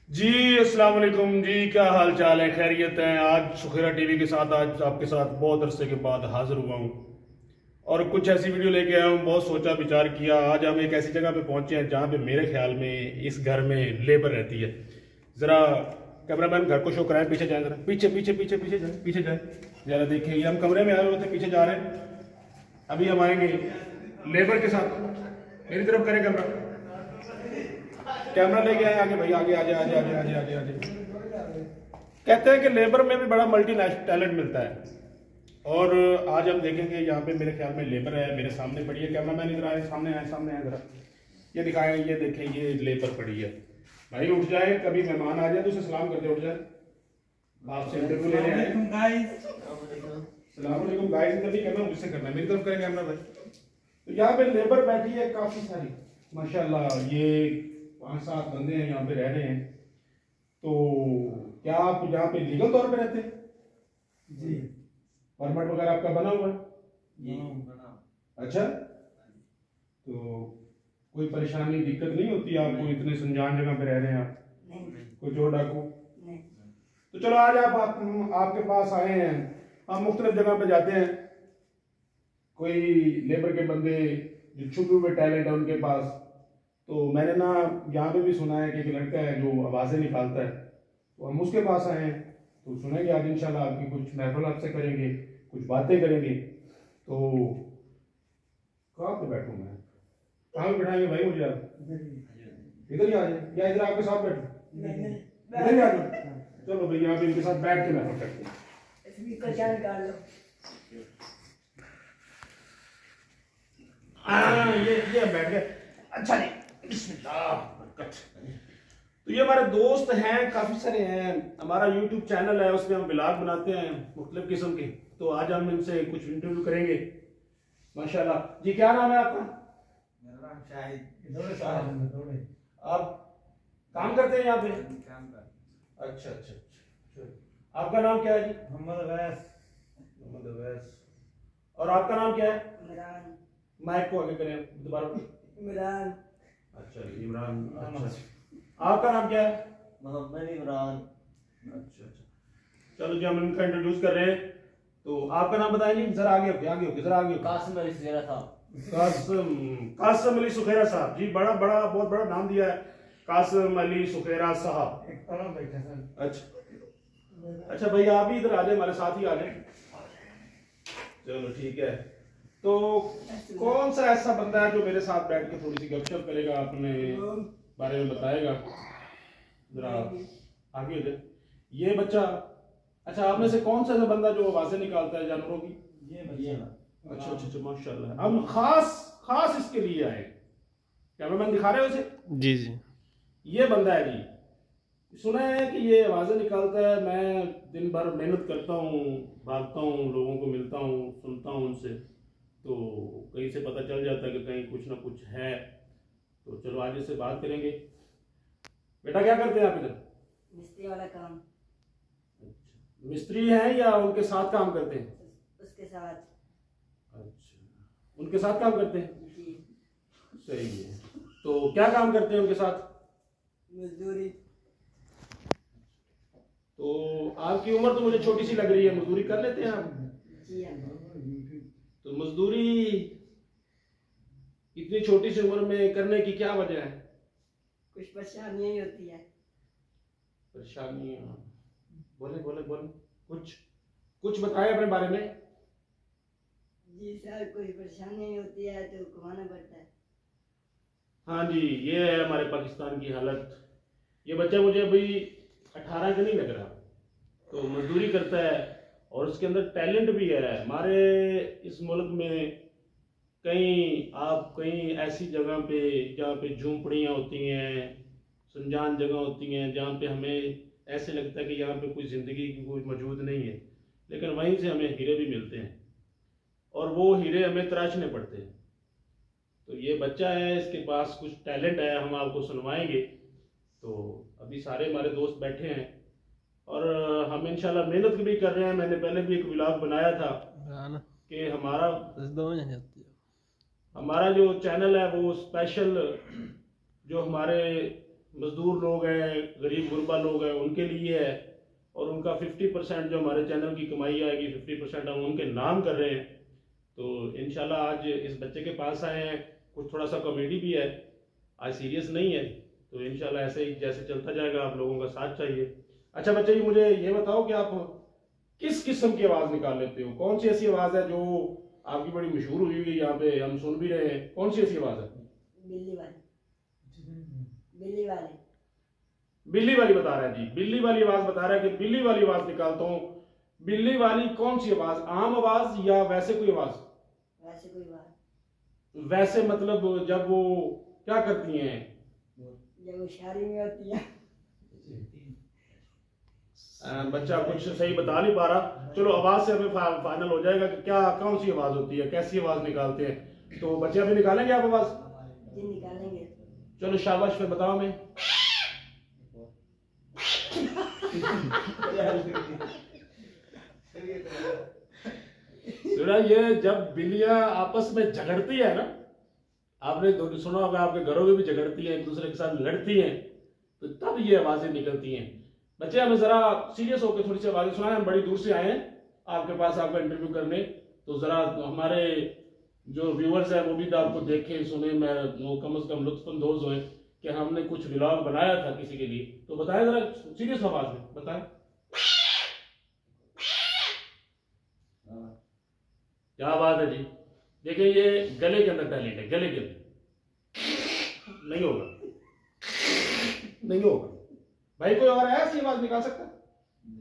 जी अस्सलाम वालेकुम जी, क्या हाल चाल है? खैरियत है? आज सुखेरा टीवी के साथ आज आपके साथ बहुत अरसे के बाद हाजिर हुआ हूँ और कुछ ऐसी वीडियो लेके आया हूँ। बहुत सोचा विचार किया। आज हम एक ऐसी जगह पे पहुंचे हैं जहाँ पे मेरे ख्याल में इस घर में लेबर रहती है। ज़रा कैमरामैन घर को शो कराएं, पीछे जाए, जरा पीछे पीछे पीछे पीछे जाए, पीछे जाए, जरा देखिए। ये हम कमरे में आए हुए थे, पीछे जा रहे हैं। अभी हम आएंगे लेबर के साथ। मेरी तरफ करें कैमरा, कैमरा लेके आए आगे भाई, आगे आगे आगे आगे आगे आगे आगे। कहते हैं कि लेबर में भी बड़ा मल्टी टैलेंट मिलता है और आज हम देखेंगे। यहाँ पे मेरे ख्याल में लेबर है, मेरे सामने पड़ी है। कैमरामैन इधर आए, सामने आए, सामने आए जरा, ये दिखाएं, ये देखें, ये लेबर पड़ी है। भाई उठ जाए, कभी मेहमान आ जाए तो उसे सलाम करते उठ जाए। आपसे इंटरव्यू ले रहे हैं। सलाम अलैकुम गाइस। इधर भी कैमरा मुझसे करना है, मेरी तरफ करें कैमरा भाई। तो यहाँ पे लेबर बैठी है काफी सारी, माशाल्लाह। ये 5-7 बंदे हैं यहाँ पे रह रहे हैं। तो क्या आप यहाँ पे लीगल तौर पे रहते हैं? जी। परमिट वगैरह आपका बना हुआ है? जी। अच्छा, तो कोई परेशानी दिक्कत नहीं होती आपको? इतने सुनसान जगह पे रह रहे हैं आप? नहीं। कोई चोर डाकू? नहीं। तो चलो आज आपके पास आए हैं। हम मुख्तलिफ जगह पे जाते हैं। कोई लेबर के बंदे जो छुपे हुए टैलेंट है उनके पास, तो मैंने ना यहाँ पे भी सुना है कि एक लड़का है जो आवाज़ें निकालता है, तो हम उसके पास आए हैं। तो सुनेंगे आज इंशाल्लाह आपकी कुछ महफिल आपसे करेंगे, कुछ बातें करेंगे। तो कहाँ पे बैठूँ मैं? कहाँ पे बैठाएंगे भाई मुझे आप? इधर ही आ जाए या इधर आपके साथ बैठूं? इधर ही आ जाए। चलो भाई यहाँ पे इनके साथ बैठ के महफिल करते हैं। ये बैठ गए। अच्छा जी, बिस्मिल्लाह बरकत। तो ये हमारे दोस्त हैं, काफी सारे हैं। हमारा यूट्यूब चैनल है, उसमें हम व्लॉग बनाते हैं मुख्तलिफ किस्म के। तो आज हम इनसे कुछ इंटरव्यू करेंगे माशाल्लाह। जी क्या नाम है आपका? मेरा नाम शाहिद। आप काम करते हैं यहाँ पे? अच्छा अच्छा अच्छा। आपका नाम क्या है जी? मोहम्मद अवैस। मोहम्मद अवैस। और आपका नाम क्या है? इमरान। माइक को आगे करें दोबारा। इमरान। अच्छा इमरान। अच्छा, आपका नाम क्या है? मोहम्मद इमरान। अच्छा अच्छा, चलो जी हम इनका इंट्रोड्यूस कर रहे हैं। तो आपका नाम बताएं जी, जरा आगे होके, आगे होके, जरा आगे होके। कासिम अली सुखेरा साहब। कासिम अली सुखेरा साहब जी, बड़ा बड़ा बहुत बड़ा नाम दिया है, कासिम अली सुखेरा साहब। एक तरह बैठा सर। अच्छा अच्छा भाई, आप भी इधर आ जाए, हमारे साथ ही आ जाए। चलो ठीक है। तो कौन सा ऐसा बंदा है जो मेरे साथ बैठ के थोड़ी सी गपशप करेगा, अपने बारे में बताएगा? जरा आगे हो जाए। ये बच्चा, अच्छा आप में से कौन सा ऐसा बंदा जो आवाजें निकालता है जानवरों की? ये बच्चा। अच्छा अच्छा अच्छा, माशाल्लाह। हम खास इसके लिए आए। कैमरामैन दिखा रहे हो उसे? जी जी। ये बंदा है जी, सुना है कि ये आवाजें निकालता है। मैं दिन भर मेहनत करता हूँ, भागता हूँ, लोगों को मिलता हूँ, सुनता हूँ उनसे, तो कहीं से पता चल जाता है कि कहीं कुछ ना कुछ है। तो चलो आज इससे बात करेंगे। बेटा क्या करते हैं आप इधर? मिस्त्री वाला काम। अच्छा, मिस्त्री हैं या उनके साथ काम करते हैं? उसके साथ। अच्छा, उनके साथ काम करते हैं, जी। सही है। तो क्या काम करते हैं उनके साथ? मजदूरी। तो आपकी उम्र तो मुझे छोटी सी लग रही है, मजदूरी कर लेते हैं आप? जी हाँ। तो मजदूरी इतनी छोटी सी उम्र में करने की क्या वजह है? कुछ परेशानियाँ ही होती है। परेशानी? बोले बोले बोले, कुछ कुछ बताएं अपने बारे में। जी सर, कोई परेशानी होती है तो कमाना पड़ता है। हाँ जी, ये है हमारे पाकिस्तान की हालत। ये बच्चा मुझे अभी 18 का नहीं लग रहा, तो मजदूरी करता है और उसके अंदर टैलेंट भी है। हमारे इस मुल्क में कहीं ऐसी जगह पे जहाँ पे झूंपड़ियाँ होती हैं, सुनसान जगह होती हैं, जहाँ पे हमें ऐसे लगता है कि यहाँ पे कोई ज़िंदगी की कोई मौजूद नहीं है, लेकिन वहीं से हमें हीरे भी मिलते हैं और वो हीरे हमें तराशने पड़ते हैं। तो ये बच्चा है, इसके पास कुछ टैलेंट है, हम आपको सुनवाएंगे। तो अभी सारे हमारे दोस्त बैठे हैं और हम इंशाल्लाह मेहनत भी कर रहे हैं। मैंने पहले भी एक व्लॉग बनाया था कि हमारा जो चैनल है वो स्पेशल जो हमारे मजदूर लोग हैं, गरीब गुरबा लोग हैं, उनके लिए है। और उनका 50% जो हमारे चैनल की कमाई आएगी 50% हम उनके नाम कर रहे हैं। तो इंशाल्लाह आज इस बच्चे के पास आए हैं, कुछ थोड़ा सा कॉमेडी भी है, आज सीरियस नहीं है। तो इंशाल्लाह ऐसे ही जैसे चलता जाएगा, आप लोगों का साथ चाहिए। अच्छा बच्चे जी, मुझे ये बताओ कि आप किस किस्म की आवाज़ निकाल लेते हो? कौन सी ऐसी आवाज़ है जो आपकी बड़ी मशहूर हुई हुई, यहाँ पे हम सुन भी रहे हैं? कौन सी ऐसी आवाज़ है? बिल्ली वाली। बिल्ली वाली। बिल्ली वाली बता रहा है जी, बिल्ली वाली आवाज़ बता रहा है कि बिल्ली वाली आवाज़ निकालता हूँ। बिल्ली वाली कौन सी आवाज़? आम आवाज़ या वैसे कोई आवाज़? वैसे कोई बात। वैसे मतलब जब वो क्या करती हैं? जब वो शादी में होती है। बच्चा कुछ सही बता नहीं पा रहा। चलो आवाज़ से हमें फाइनल हो जाएगा कि क्या कौन सी आवाज़ होती है, कैसी आवाज़ निकालते हैं। तो बच्चे अभी निकालेंगे आप आवाज़? जी निकालेंगे। चलो शाबाश, फिर बताओ हमें। ये जब बिल्लियां आपस में झगड़ती है ना, आपने सुना होगा, आपके घरों में भी झगड़ती हैं, एक दूसरे के साथ लड़ती हैं, तो तब ये आवाजें निकलती हैं। बच्चे हमें जरा सीरियस होकर थोड़ी सी आवाजें सुनाएं। हम बड़ी दूर से आए हैं आपके पास आपका इंटरव्यू करने, तो जरा हमारे जो व्यूअर्स हैं वो भी आपको देखें सुने, मैं वो कम से कम लुत्फानंदोज हुए कि हमने कुछ व्लॉग बनाया था किसी के लिए। तो बताएं जरा सीरियस आवाज में बताएं। क्या बात है जी। देखिए ये गले के अंदर टैलेंट है, गले के अंदर नहीं होगा, नहीं होगा भाई। कोई और है ऐसी आवाज निकाल सकता?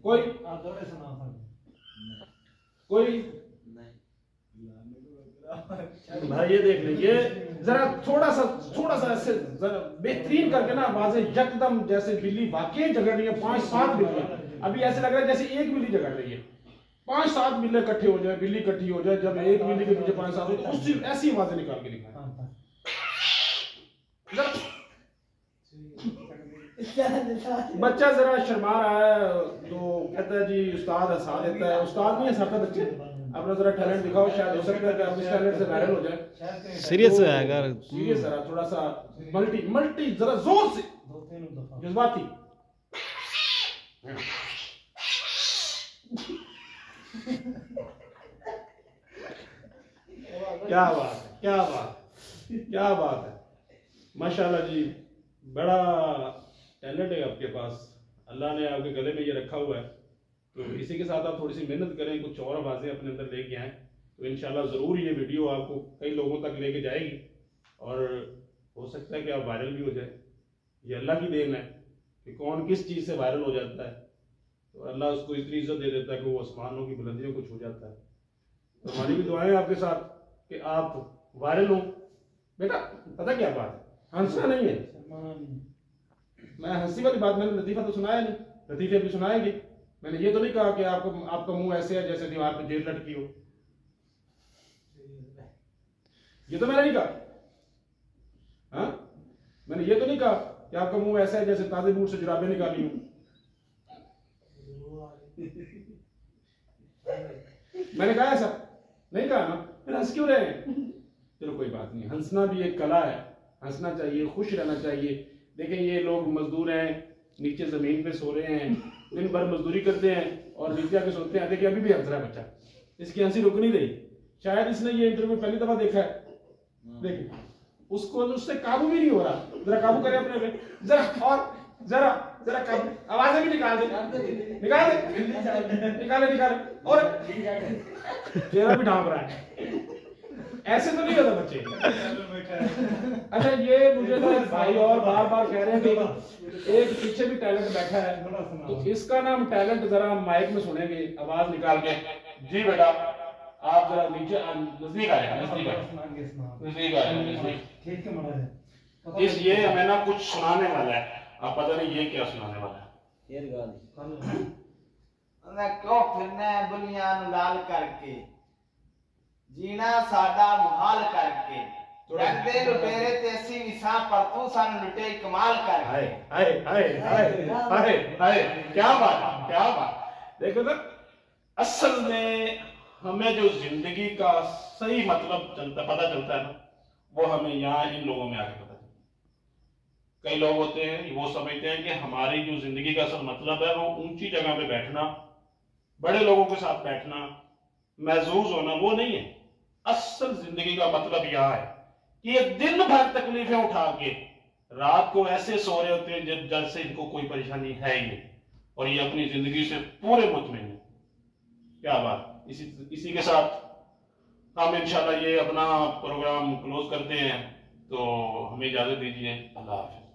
कोई कोई भाई ये देख लीजिए जरा, थोड़ा सा ऐसे जरा बेहतरीन करके ना आवाजें यकदम, जैसे बिल्ली वाकई झगड़ रही है, 5-7 बिल्ली। अभी ऐसे लग रहा है जैसे एक बिल्ली झगड़ रही है, 5-7 बिल्ली इकट्ठे हो जाए, बिल्ली इकट्ठी हो जाए, जब एक बिल्ली के पीछे 5-7 हो, उसकी ऐसी आवाजें निकाल के दिखाएं। बच्चा जरा शर्मा रहा है, तो कहता है जी उस्ताद हंसा देता है। उस्ताद नहीं हंसाता बच्चे, अपना जरा टैलेंट दिखाओ, शायद हो सकता है कि आप इस टैलेंट से वायरल हो जाए। सीरियस है अगर सीरियस जरा थोड़ा सा मल्टी जरा जोर से जज्बाती। क्या बात है, क्या बात, क्या बात है, माशाल्लाह जी, बड़ा टैलेंट है आपके पास, अल्लाह ने आपके गले में ये रखा हुआ है। तो इसी के साथ आप थोड़ी सी मेहनत करें, कुछ और आवाज़ें अपने अंदर लेके आएँ, तो इंशाल्लाह ज़रूर ये वीडियो आपको कई लोगों तक लेके जाएगी और हो सकता है कि आप वायरल भी हो जाए। ये अल्लाह की देन है कि कौन किस चीज़ से वायरल हो जाता है, तो अल्लाह उसको इतनी इज्जत दे देता है कि वो आसमानों की बुलंदियों को छू जाता है। तो हमारी भी दुआएं आपके साथ कि आप वायरल हो। बेटा पता क्या बात है, हंसना नहीं है, मैं हंसी वाली बात मैंने लतीफ़ा तो सुनाया नहीं, लतीफ़े भी सुनाएगी। मैंने ये तो नहीं कहा कि आपका मुंह ऐसे है जैसे दीवार पे जेल लटकी हो, ये तो मैंने नहीं कहा। हाँ, मैंने ये तो नहीं कहा कि आपका मुंह ऐसा है जैसे ताजे बूट से जुराबें निकाली हो। मैंने कहा ऐसा नहीं कहा ना, फिर हंस क्यों रहे हैं? चलो कोई बात नहीं, हंसना भी एक कला है, हंसना चाहिए, खुश रहना चाहिए। देखें ये लोग मजदूर हैं, नीचे जमीन पे सो रहे हैं, दिन भर मजदूरी करते हैं और नीचे आके सोते हैं। देखिए अभी भी हंस रहा है बच्चा, इसकी हंसी रुक नहीं रही। शायद इसने ये इंटरव्यू पहली दफा देखा है, देखिए उसको उससे काबू भी नहीं हो रहा। जरा काबू करें अपने पे, जरा और जरा जरा काबू, आवाजें भी निकाल दे, निकाल दे, निकाले निकाले, और चेहरा भी ढांप रहा है। ऐसे तो नहीं होता बच्चे। अच्छा ये मुझे तो भाई और बार बार कह रहे हैं कि एक पीछे भी टैलेंट बैठा है, तो इसका नाम टैलेंट जरा माइक में सुनेंगे आवाज निकाल के। जी बेटा आप जरा नीचे नजदीक आए, नजदीक आए। इस ये हमें ना कुछ सुनाने वाला है, आप पता नहीं ये क्या सुनाने वाला है। मैं क्यों फिरना बुनिया लाल करके, जीना साडा मुहाल करके, लगदे लुटेरे ते असी विसा पर तू सन लुटे कमाल करके। हाय हाय हाय हाय हाय हाय, क्या बात, क्या बात। देखो ना, असल में हमें जो जिंदगी का सही मतलब पता चलता है ना, वो हमें यहाँ इन लोगों में आके पता चलता है। कई लोग होते हैं वो समझते हैं कि हमारी जो जिंदगी का असल मतलब है वो ऊंची जगह पे बैठना, बड़े लोगों के साथ बैठना, महजूज होना, वो नहीं है। असल जिंदगी का मतलब यह है कि ये दिन भर तकलीफें उठा के रात को ऐसे सो रहे होते हैं जैसे इनको कोई परेशानी है ही नहीं, और ये अपनी जिंदगी से पूरे मुतमिन है। क्या बात। इसी के साथ हम इंशाल्लाह ये अपना प्रोग्राम क्लोज करते हैं, तो हमें इजाजत दीजिए। अल्लाह हाफिज।